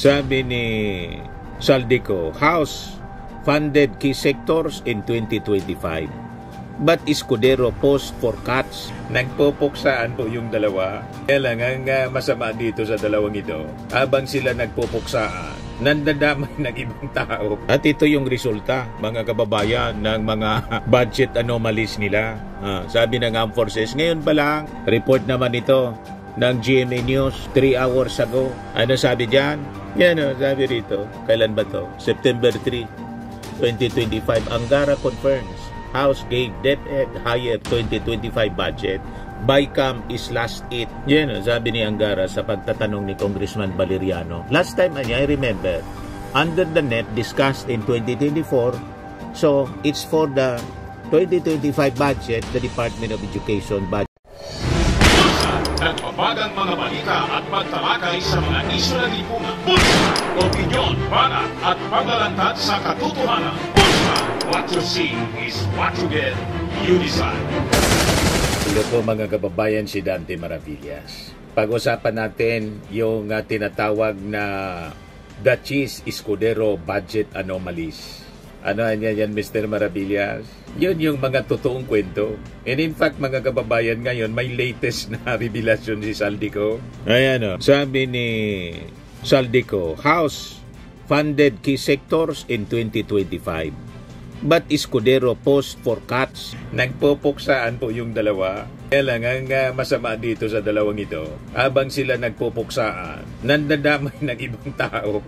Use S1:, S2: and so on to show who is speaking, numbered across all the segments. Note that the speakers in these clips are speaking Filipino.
S1: Sabi ni Saldico, House funded key sectors in 2025. But Escudero post for cuts. Nagpupuksaan po yung dalawa. Kaya lang ang masama dito sa dalawang ito, habang sila nagpupuksaan, nandadamay ng ibang tao. At ito yung resulta, mga kababayan, ng mga budget anomalies nila. Sabi ng Armed Forces, ngayon pa lang, report naman ito ng GMA News 3 hours ago. Ano sabi dyan? Yan sabi rito. Kailan ba to? September 3, 2025. Angara confirms House gave DepEd higher 2025 budget. BICAM is last it. Yan sabi ni Angara sa pagtatanong ni Congressman Valeriano. Last time, I remember, under the net discussed in 2024. So, it's for the 2025 budget, the Department of Education budget.
S2: Nagpapagang mga balita at pagtalakay sa mga isyu na lipungan. Bulsa! Opinyon, banat at paglalantad sa katotohanan. Bulsa! What you see is what you get. You decide.
S1: Ito po mga kababayan, si Dante Maravillas. Pag-usapan natin yung tinatawag na Dachis Escudero budget anomalies. Ano yan, Mr. Maravillas? Yun yung mga totoong kwento. And in fact, mga kababayan, ngayon may latest na revelasyon si Saldico. Ayan sabi ni Saldico, House funded key sectors in 2025. But Escudero post for cuts. Nagpupuksaan po yung dalawa. Kaya lang ang masama dito sa dalawang ito, habang sila nagpupuksaan, nandadamay ng ibang tao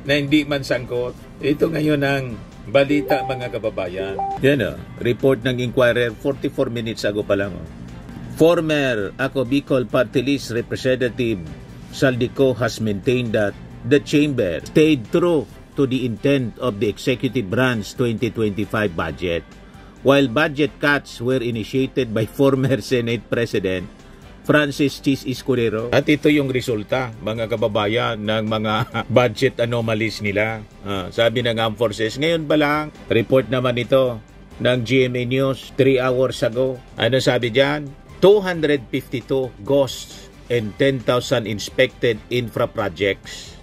S1: na hindi man sangkot. Ito ngayon ang balita, mga kababayan. Yan report ng Inquirer 44 minutes ago pa lang. Former Ako Bicol Party List Representative Saldico has maintained that the chamber stayed true to the intent of the executive branch 2025 budget, while budget cuts were initiated by former Senate President Francis Chis Escudero. At ito yung resulta, mga kababayan, ng mga budget anomalies nila. Sabi ng Armed Forces, ngayon pa lang, report naman ito ng GMA News 3 hours ago. Ano sabi dyan? 252 ghosts and 10,000 inspected infra projects.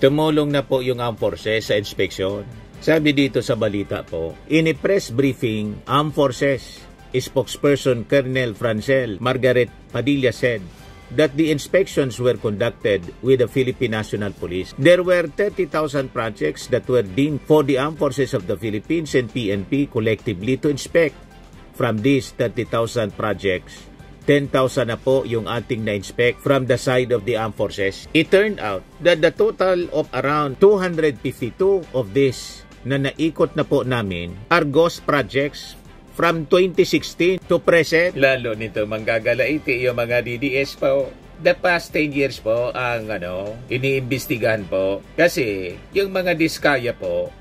S1: Tumulong na po yung Armed Forces sa inspeksyon. Sabi dito sa balita po, in a press briefing, Armed Forces spokesperson Colonel Francel Margaret Padilla said that the inspections were conducted with the Philippine National Police. There were 30,000 projects that were deemed for the Armed Forces of the Philippines and PNP collectively to inspect. From these 30,000 projects, 10,000 na po yung ating na-inspect from the side of the Armed Forces. It turned out that the total of around 252 of this na naikot na po namin are ghost projects from 2016 to present. Lalo nito manggagalaiti yung mga DDS po. The past 10 years po ang iniimbestigahan po. Kasi yung mga diskaya po,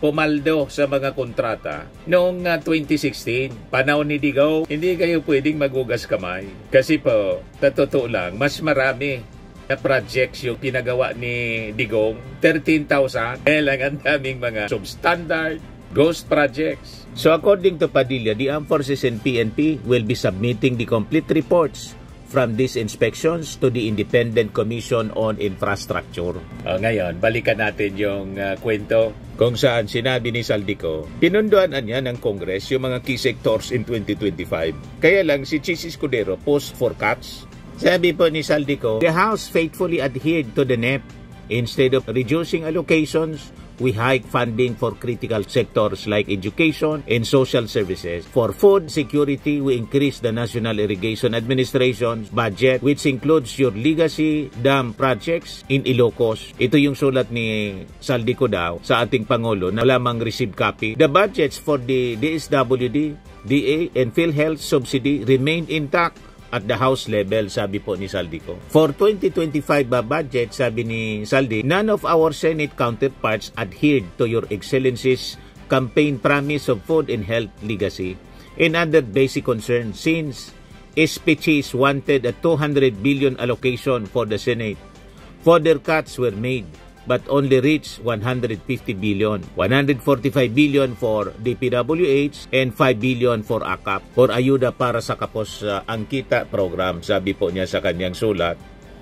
S1: pumaldo sa mga kontrata noong 2016, panahon ni Digong. Hindi kayo pwedeng magugas kamay. Kasi po, totoo lang, mas marami na projects yung pinagawa ni Digong. 13,000. Lang ang daming mga substandard ghost projects. So according to Padilla, the Armed Forces and PNP will be submitting the complete reports from these inspections to the Independent Commission on Infrastructure. Ngayon, balikan natin yung kwento kung saan sinabi ni Saldico, pinunduan niya ng Congress yung mga key sectors in 2025. Kaya lang si Chis Escudero post for cuts. Sabi po ni Saldico, the House faithfully adhered to the NEP. Instead of reducing allocations, we hike funding for critical sectors like education and social services. For food security, we increase the National Irrigation Administration's budget, which includes your legacy dam projects in Ilocos. Ito yung sulat ni Saldico daw sa ating Pangulo na wala mang received copy. The budgets for the DSWD, DA, and PhilHealth subsidy remain intact at the House level, sabi po ni Saldico. For 2025 budget, sabi ni Saldi, none of our Senate counterparts adhered to your Excellency's campaign promise of food and health legacy and other basic concerns since SPCs wanted a 200 billion allocation for the Senate. Further cuts were made but only reached 150 billion. 145 billion for DPWH and 5 billion for AKAP for ayuda para sa kapos ang kita program, sabi po niya sa kanyang sulat.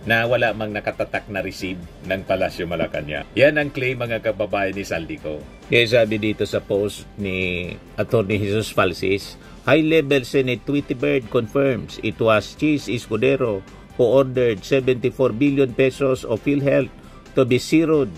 S1: na wala mang nakatatak na receive ng Palasyo Malacanang. Yan ang claim mga kababayan ni Saldico. Kaya sabi dito sa post ni Atty. Jesus Falsis, high-level Senate Tweety Bird confirms it was Chis Escudero who ordered 74 billion pesos of PhilHealth to be zeroed,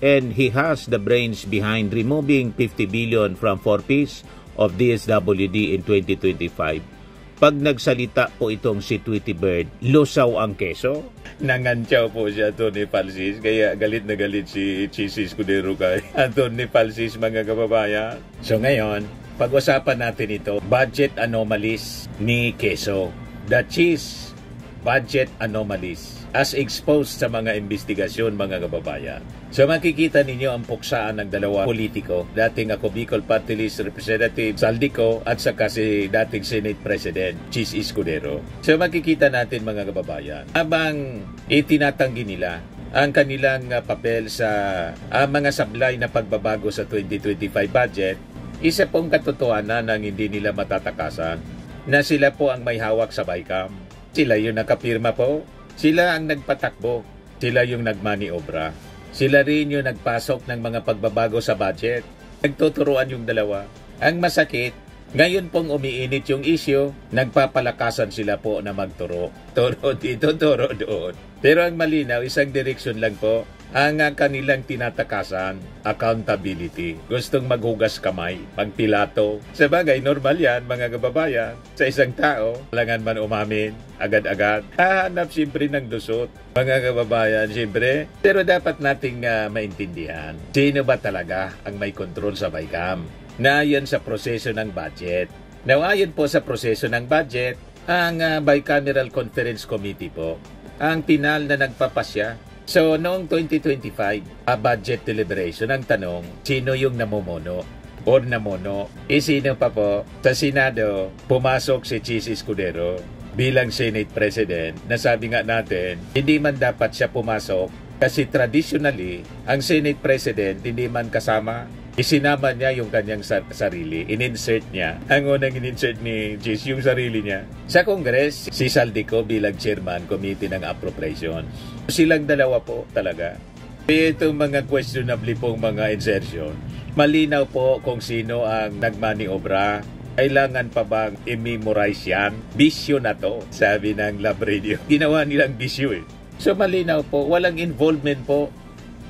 S1: and he has the brains behind removing 50 billion from 4Ps of DSWD in 2025. Pag nagsalita po itong si Tweety Bird, lusaw ang keso. Nangantyaw po siya, Atty. Falsis, kaya galit na galit si Chis Escudero kay Atty. Falsis, mga kababayan. So ngayon, pag-usapan natin ito, budget anomalies ni Quezon. The Chis budget anomalies as exposed sa mga investigasyon, mga kababayan. So makikita ninyo ang puksaan ng dalawa politiko, dating ako Bicol Party List Representative Saldico at saka si dating Senate President Chis Escudero. So makikita natin, mga kababayan, habang itinatanggi nila ang kanilang papel sa mga sablay na pagbabago sa 2025 budget, isa pong katotohanan ng hindi nila matatakasan na sila po ang may hawak sa BICAM. Sila yung nakapirma po, sila ang nagpatakbo, sila yung nagmaniobra. Sila rin yung nagpasok ng mga pagbabago sa budget. Nagtuturuan yung dalawa. Ang masakit, ngayon pong umiinit yung issue, nagpapalakasan sila po na magturo. Turo dito, turo doon. Pero ang malinaw, isang direksyon lang po, ang kanilang tinatakasan, accountability. Gustong maghugas kamay, magpilato. Sa bagay, normal yan, mga kababayan. Sa isang tao, kailangan man umamin, agad-agad. Hahanap siyempre ng dusot, mga kababayan, siyempre. Pero dapat nating maintindihan, sino ba talaga ang may kontrol sa BICAM? Na yan sa proseso ng budget. Now, ayon po sa proseso ng budget, ang Bicameral Conference Committee po, ang pinal na nagpapasya. So, noong 2025, budget deliberation, ang tanong, sino yung namumuno or namuno? Sino pa po? Sa Senado, pumasok si Chis Escudero bilang Senate President, na sabi nga natin, hindi man dapat siya pumasok kasi traditionally, ang Senate President hindi man kasama. Isinama niya yung kanyang sarili, in-insert niya. Ang unang in-insert ni Chis, yung sarili niya. Sa Congress, si Saldico bilang chairman, committee ng appropriations. Silang dalawa po talaga. Itong mga questionably pong mga insertion, malinaw po kung sino ang nagmaniobra. Kailangan pa bang i-memorize yan? Bisyo na to, sabi ng Lab Radio. Ginawa nilang bisyo eh. So malinaw po, walang involvement po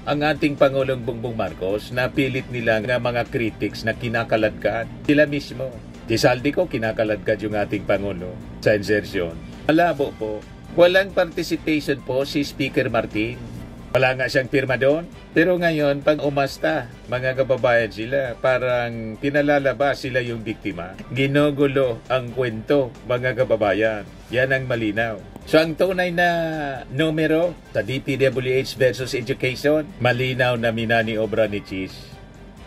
S1: ang ating Pangulong Bongbong Marcos na pilit nila ng mga critics na kinakaladkad. Sila mismo. Si Saldico, kinakaladkad yung ating Pangulo sa insertion. Malabo po. Walang participation po si Speaker Martin. Wala nga siyang pirma doon. Pero ngayon, pag umasta, mga kababayan sila, parang pinalalabas sila yung biktima. Ginugulo ang kwento, mga kababayan. Yan ang malinaw. So ang tunay na numero sa DPWH versus education, malinaw na minaniobra ni Chis.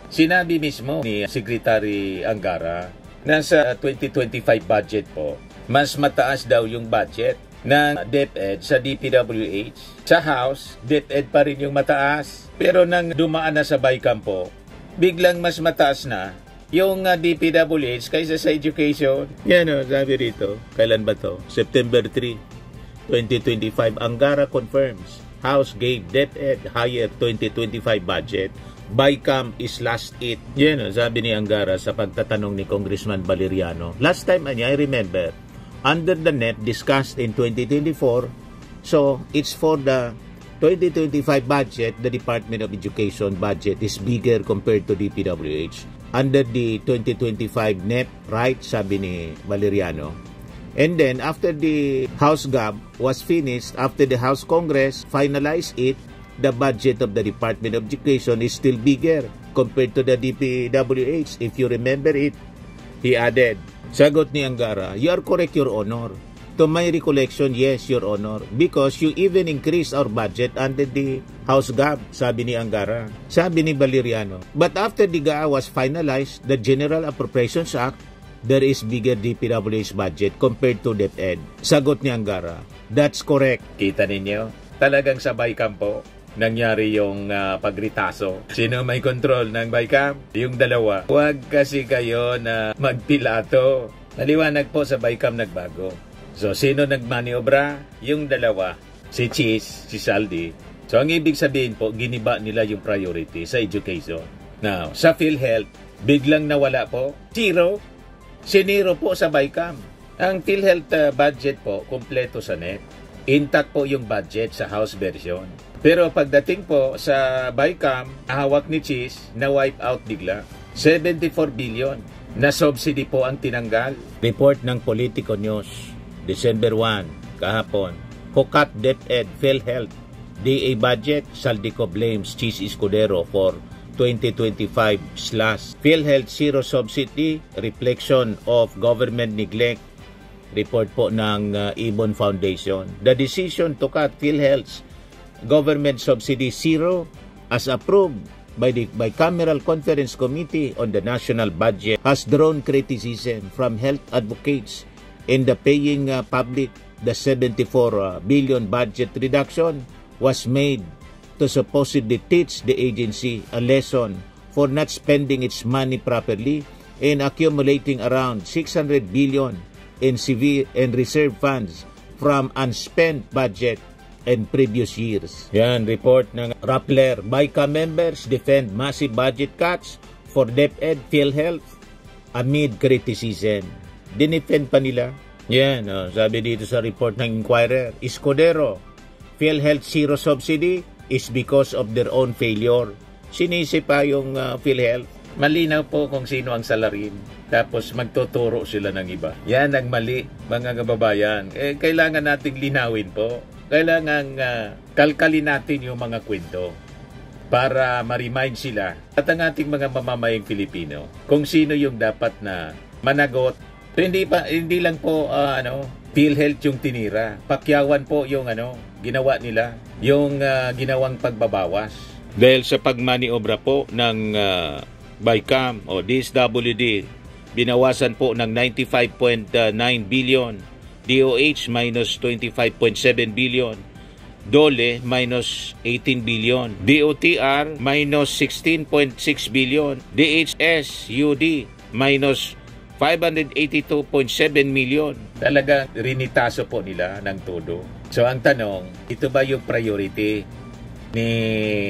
S1: Sinabi mismo ni Secretary Angara na sa 2025 budget po, mas mataas daw yung budget ng DepEd sa DPWH. Sa House, DepEd pa rin yung mataas. Pero nang dumaan na sa BICAM po, biglang mas mataas na yung DPWH kaysa sa education. Yan o, sabi rito. Kailan ba to? September 3, 2025. Angara confirms House gave DepEd higher 2025 budget. BICAM is last it. Yan o, sabi ni Angara sa pagtatanong ni Congressman Valeriano. Last time, I remember, under the net discussed in 2024, so it's for the 2025 budget, the Department of Education budget is bigger compared to DPWH. Under the 2025 NEP, right, sabi ni Valeriano. And then, after the House GAB was finished, after the House Congress finalized it, the budget of the Department of Education is still bigger compared to the DPWH. If you remember it, he added. Sagot ni Angara, you are correct, Your Honor. To my recollection, yes, Your Honor, because you even increased our budget under the House GAB, sabi ni Angara. Sabi ni Valeriano, but after the GAA was finalized, the General Appropriations Act, there is bigger DPWH budget compared to DepEd. Sagot ni Angara, that's correct. Kita ninyo, talagang sa BICAM po nangyari yung pagritaso. Sino may control ng BICAM? Yung dalawa. Huwag kasi kayo na magpilato. Naliwanag po sa BICAM nagbago. So, sino nagmaniobra? Yung dalawa. si Cheese, si Saldi. So ang ibig sabihin po, giniba nila yung priority sa education. Now, sa PhilHealth, biglang nawala po, zero. Siniro po sa BICAM. Ang PhilHealth budget po, kumpleto sa NEP. Intact po yung budget sa House version. Pero pagdating po sa BICAM, hawak ni Cheese, na-wipe out bigla. 74 billion na subsidy po ang tinanggal. Report ng Politico News, December 1, kahapon. Who cut DepEd, PhilHealth, DA budget, Saldico blames Cheese Escudero for 2025 slash. PhilHealth zero subsidy, reflection of government neglect. Report po ng Ibon Foundation. The decision to cut PhilHealth's government subsidy zero as approved by the Bicameral Conference Committee on the National Budget has drawn criticism from health advocates in the paying public. The 74 billion budget reduction was made to supposedly teach the agency a lesson for not spending its money properly and accumulating around 600 billion in CV and reserve funds from unspent budget in previous years. Yan, report ng Rappler. BICAM members defend massive budget cuts for DepEd, PhilHealth amid criticism. Dinefend pa nila. Yan, sabi dito sa report ng Inquirer, Escudero, PhilHealth zero subsidy is because of their own failure. Sinisi pa yung PhilHealth. Malinaw po kung sino ang salarin. Tapos magtuturo sila ng iba. Yan ang mali, mga kababayan. Kailangan nating linawin po. Kailangan kalkalin natin yung mga kwento para ma-remind sila at ang ating mga mamamayang Pilipino kung sino yung dapat na managot. So, hindi lang po PhilHealth yung tinira. Pakyawan po yung ginawa nila, yung ginawang pagbabawas. Dahil sa pagmaniobra po ng BICAM o DSWD, binawasan po ng 95.9 billion, DOH minus 25.7 billion, DOLE minus 18 billion, DOTR minus 16.6 billion, DHS UD minus 582.7 million. Talaga rinitaso po nila ng todo. So ang tanong, ito ba yung priority ni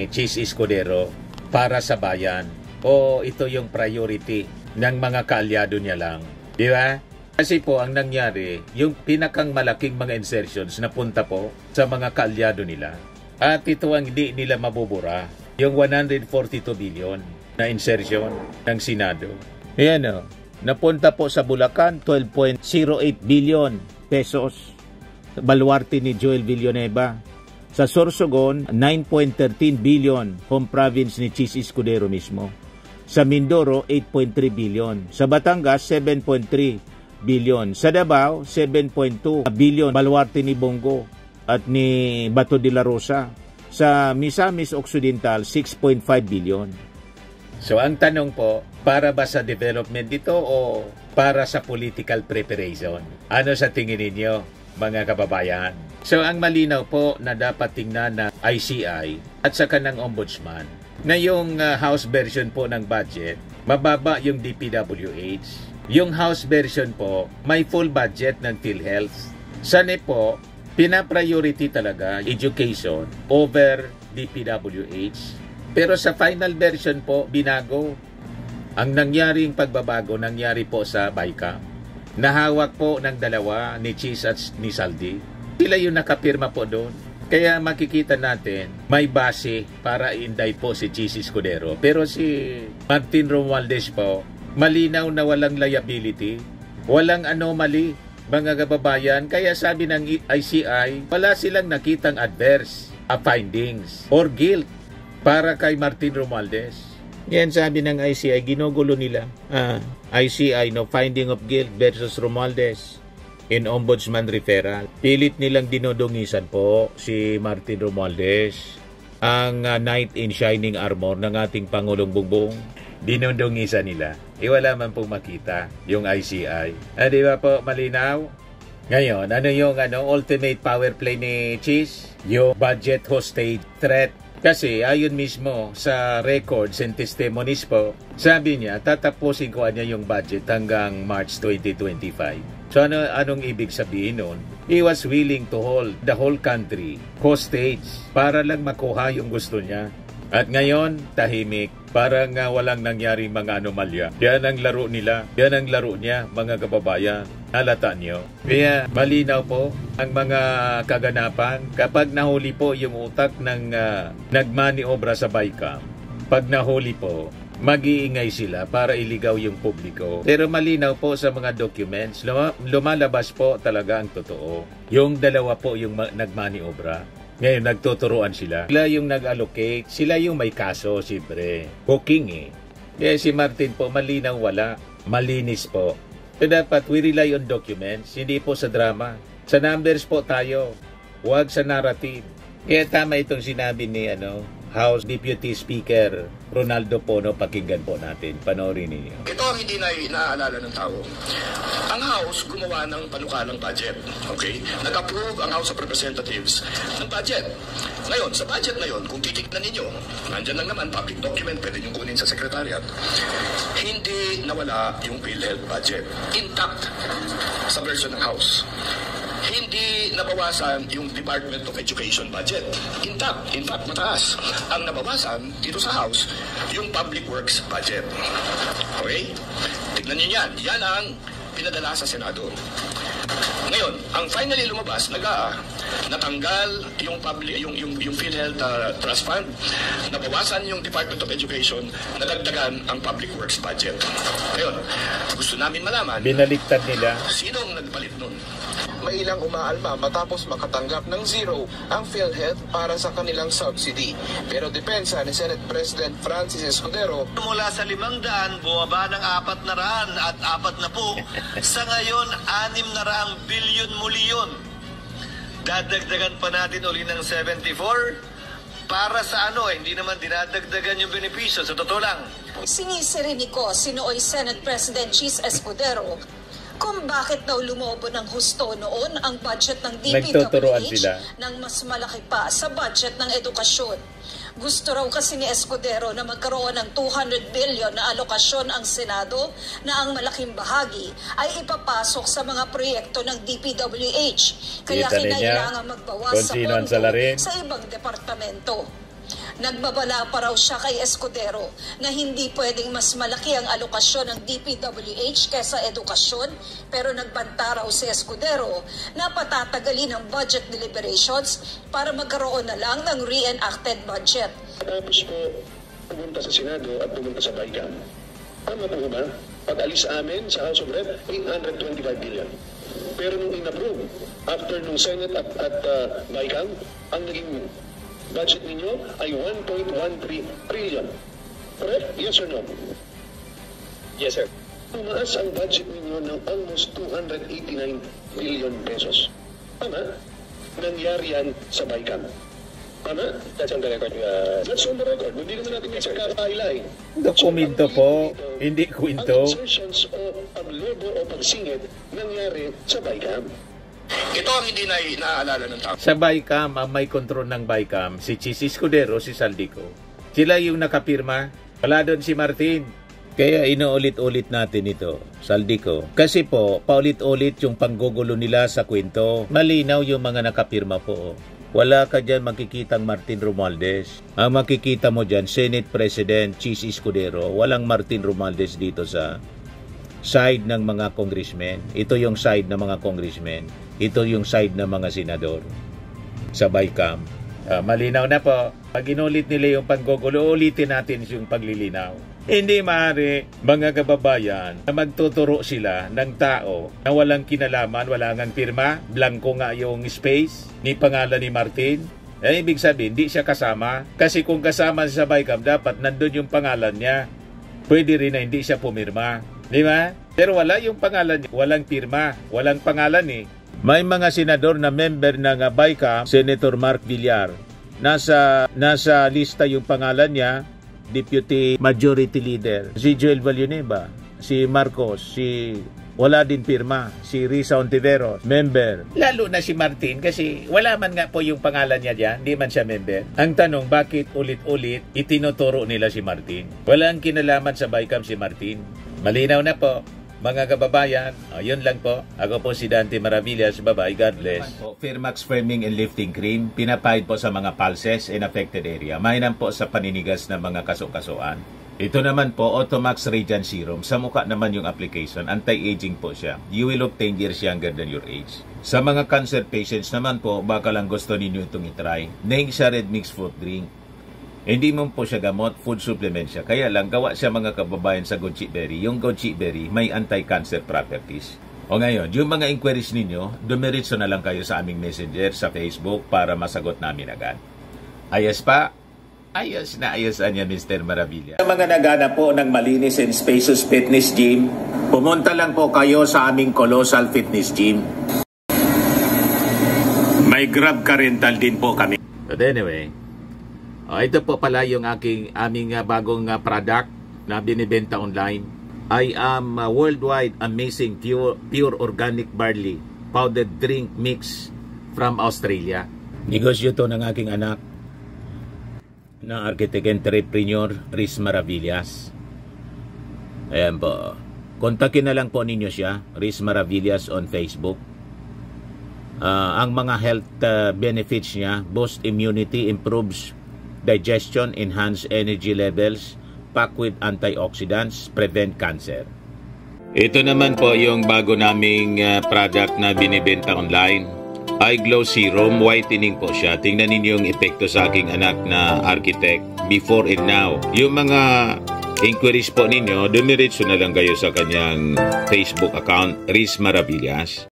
S1: Cheese Escudero para sa bayan? O ito yung priority ng mga kaalyado niya lang? Di ba? Kasi po ang nangyari, yung pinakang malaking mga insertions na punta po sa mga kaalyado nila. At ito ang hindi nila mabubura. Yung 142 billion na insertion ng Senado. Ayan o. Napunta po sa Bulacan, 12.08 billion pesos. Baluarte ni Joel Villanueva. Sa Sorsogon, 9.13 billion, home province ni Cheese Escudero mismo. Sa Mindoro, 8.3 billion. Sa Batangas, 7.3 billion. Sa Davao, 7.2 billion. Baluarte ni Bongo at ni Bato de la Rosa. Sa Misamis Occidental, 6.5 billion. So ang tanong po, para ba sa development dito o para sa political preparation? Ano sa tingin ninyo, mga kababayan? So ang malinaw po na dapat tingnan na ICI at saka ng Ombudsman na yung House version po ng budget, mababa yung DPWH. Yung House version po, may full budget ng PhilHealth. Sana po, pina-priority talaga education over DPWH. Pero sa final version po, binago. Ang nangyaring pagbabago, nangyari po sa BICAM. Nahawak po ng dalawa, ni Cheese at ni Saldi. Sila yung nakapirma po doon. Kaya makikita natin, may base para i-indict po si Cheese Escudero. Pero si Martin Romualdez po, malinaw na walang liability, walang anomaly, mga kababayan. Kaya sabi ng ICI, wala silang nakitang adverse findings or guilt para kay Martin Romualdez. Yan sabi ng ICI, ginugulo nila. ICI, no finding of guilt versus Romualdez in Ombudsman referral. Pilit nilang dinodongisan po si Martin Romualdez, ang knight in shining armor ng ating Pangulong Bongbong. Dinodongisan nila. Wala man pong makita yung ICI. Di ba po malinaw? Ngayon, ano yung ultimate power play ni Cheese? Yung budget hostage threat. Kasi ayon mismo sa records and testimonies po, sabi niya, tatapusin ko niya yung budget hanggang March 2025. So anong ibig sabihin nun? He was willing to hold the whole country hostage para lang makuha yung gusto niya. At ngayon, tahimik. Parang walang nangyaring mga anomalya. Yan ang laro nila. Yan ang laro niya, mga kababayan. Halata niyo. Kaya malinaw po ang mga kaganapan kapag nahuli po yung utak ng nagmaniobra sa BICAM. Pag nahuli po, mag-iingay sila para iligaw yung publiko. Pero malinaw po sa mga documents, lumalabas po talaga ang totoo. Yung dalawa po yung nagmaniobra. Ngayon, nagtuturuan sila. Sila yung nag-allocate. Sila yung may kaso, siyempre. Booking eh. Kaya si Martin po, malinaw wala. Malinis po. So dapat we rely on documents, hindi po sa drama. Sa numbers po tayo. Huwag sa narrative. Kaya tama itong sinabi ni House Deputy Speaker Ronaldo Pono. Pakinggan po natin. Panoorin ninyo.
S3: Ito ang hindi na naaalala ng tao. Ang House gumawa ng panukalang budget. Okay? Nag-approve ang House of Representatives ng budget. Ngayon, sa budget na yun, kung titignan ninyo, nandyan lang naman, public document, pwede nyo kunin sa Secretariat. Hindi nawala yung PhilHealth budget. Intact sa version ng House. Hindi nabawasan yung Department of Education budget. Intact. In fact, mataas. Ang nabawasan dito sa House, yung Public Works budget. Okay? Tignan nyo yan. Yan ang pinadala sa Senado. Ngayon, ang finally lumabas, natanggal yung PhilHealth Trust Fund, nabawasan yung Department of Education, nadagdagan ang Public Works budget. Ngayon, gusto namin malaman,
S1: binaliktad nila.
S3: Sinong nagpalit nun? May ilang umaalma matapos makatanggap ng zero ang PhilHealth para sa kanilang subsidy. Pero depensa ni Senate President Francis Escudero,
S4: mula sa 500, bumaba ng 400 at 40. Sa ngayon, 600 bilyon muli yun. Dadagdagan pa natin uli ng 74 para sa hindi naman dinadagdagan yung benepisyo. Sa totoo lang.
S5: Sinisirinig ko sinooy Senate President Chis Escudero kung bakit daw lumobo ng husto noon ang budget ng DPWH ng mas malaki pa sa budget ng edukasyon. Gusto raw kasi ni Escudero na magkaroon ng 200 billion na alokasyon ang Senado na ang malaking bahagi ay ipapasok sa mga proyekto ng DPWH. Kaya kinailangan magbawas sa pondo sa ibang departamento. Nagbabala pa raw siya kay Escudero na hindi pwedeng mas malaki ang alokasyon ng DPWH kaysa edukasyon, pero nagbanta raw si Escudero na patatagalin ang budget deliberations para magkaroon na lang ng re-enacted budget.
S3: Tapos po, pumunta sa Senado at pumunta sa BICAM. Tama po ba? Pag-alis amin sa House of Rep, 825 billion. Pero nung in-approve, after nung Senate at BICAM, ang naging budget ninyo ay 1.13 trillion. Correct? Yes or no?
S4: Yes, sir.
S3: Tumaas ang budget ninyo ng almost 289 billion pesos. Tama? Nangyari yan sa BICAM. Tama?
S4: That's on the record.
S3: That's on the record. Hindi naman natin yung pagkakailay.
S1: Dokumento po, hindi kwento.
S3: Ang insertions o paglobo o pagsingit nangyari sa BICAM. Ito ang hindi na naaalala ng tao.
S1: Sa BICAM, ang may kontrol ng BICAM, si Chis Escudero, si Saldico. Sila yung nakapirma. Wala doon si Martin. Kaya inuulit-ulit natin ito, Saldico. Kasi po, paulit-ulit yung panggugulo nila sa kwento. Malinaw yung mga nakapirma po. Wala ka dyan makikitang Martin Romualdez. Ang makikita mo dyan, Senate President Chis Escudero. Walang Martin Romualdez dito sa side ng mga congressmen. Ito yung side ng mga congressmen. Ito yung side ng mga senador sa BICAM. Malinaw na po. Pag inulit nila yung panggugulo, ulitin natin yung paglilinaw. Hindi maaari, mga kababayan, na magtuturo sila ng tao na walang kinalaman, wala ngang pirma, blanco nga yung space ni pangalan ni Martin. Ibig sabihin, hindi siya kasama. Kasi kung kasama siya sa BICAM, dapat nandun yung pangalan niya. Pwede rin na hindi siya pumirma. Di ba? Pero wala yung pangalan niya. Walang pirma. Walang pangalan eh. May mga senador na member ng BICAM, Senator Mark Villar. Nasa lista yung pangalan niya, Deputy Majority Leader. Si Joel Villanueva, si Marcos, wala din pirma, si Risa Ontiveros, member. Lalo na si Martin kasi wala man nga po yung pangalan niya diyan, hindi man siya member. Ang tanong, bakit ulit-ulit itinuturo nila si Martin? Walang kinalaman sa BICAM si Martin. Malinaw na po. mga kababayan, yun lang po. Ako po si Dante Maravillas. Bye-bye. God bless. Firmax Firming and Lifting Cream, pinapahid po sa mga pulses in affected area. Mainam po sa paninigas ng mga kaso-kasuan. Ito naman po, Automax Radiant Serum. Sa mukha naman yung application. Anti-aging po siya. You will look 10 years younger than your age. Sa mga cancer patients naman po, baka lang gusto ninyo itong itry. Neng siya red mixed fruit drink. Hindi mo po siya gamot, food supplement siya. Kaya lang, gawa siya mga kababayan sa goji berry. Yung goji berry may anti-cancer properties. O ngayon, yung mga inquiries ninyo, dumiritso na lang kayo sa aming messenger sa Facebook para masagot namin agad. Ayos pa? Ayos na ayosan niya, Mr. Maravilla. Sa mga nagana po ng malinis and spacious fitness gym, pumunta lang po kayo sa aming Colossal Fitness Gym. May Grab car rental din po kami. But anyway, ito po pala yung aming bagong product na binibenta online. I am worldwide amazing pure organic barley powdered drink mix from Australia. Negosyo to ng aking anak na architect entrepreneur Riz Maravillas. Ayan po. Kontakin na lang po ninyo siya, Riz Maravillas on Facebook. Ang mga health benefits niya, boost immunity, improves digestion, enhance energy levels, packed with antioxidants, prevent cancer. Ito naman po yung bago naming product na binibenta online. Eye Glow Serum, whitening po siya. Tingnan ninyo yung epekto sa aking anak na architect before and now. Yung mga inquiries po ninyo, dumiretso na lang kayo sa kanyang Facebook account, Riz Maravillas.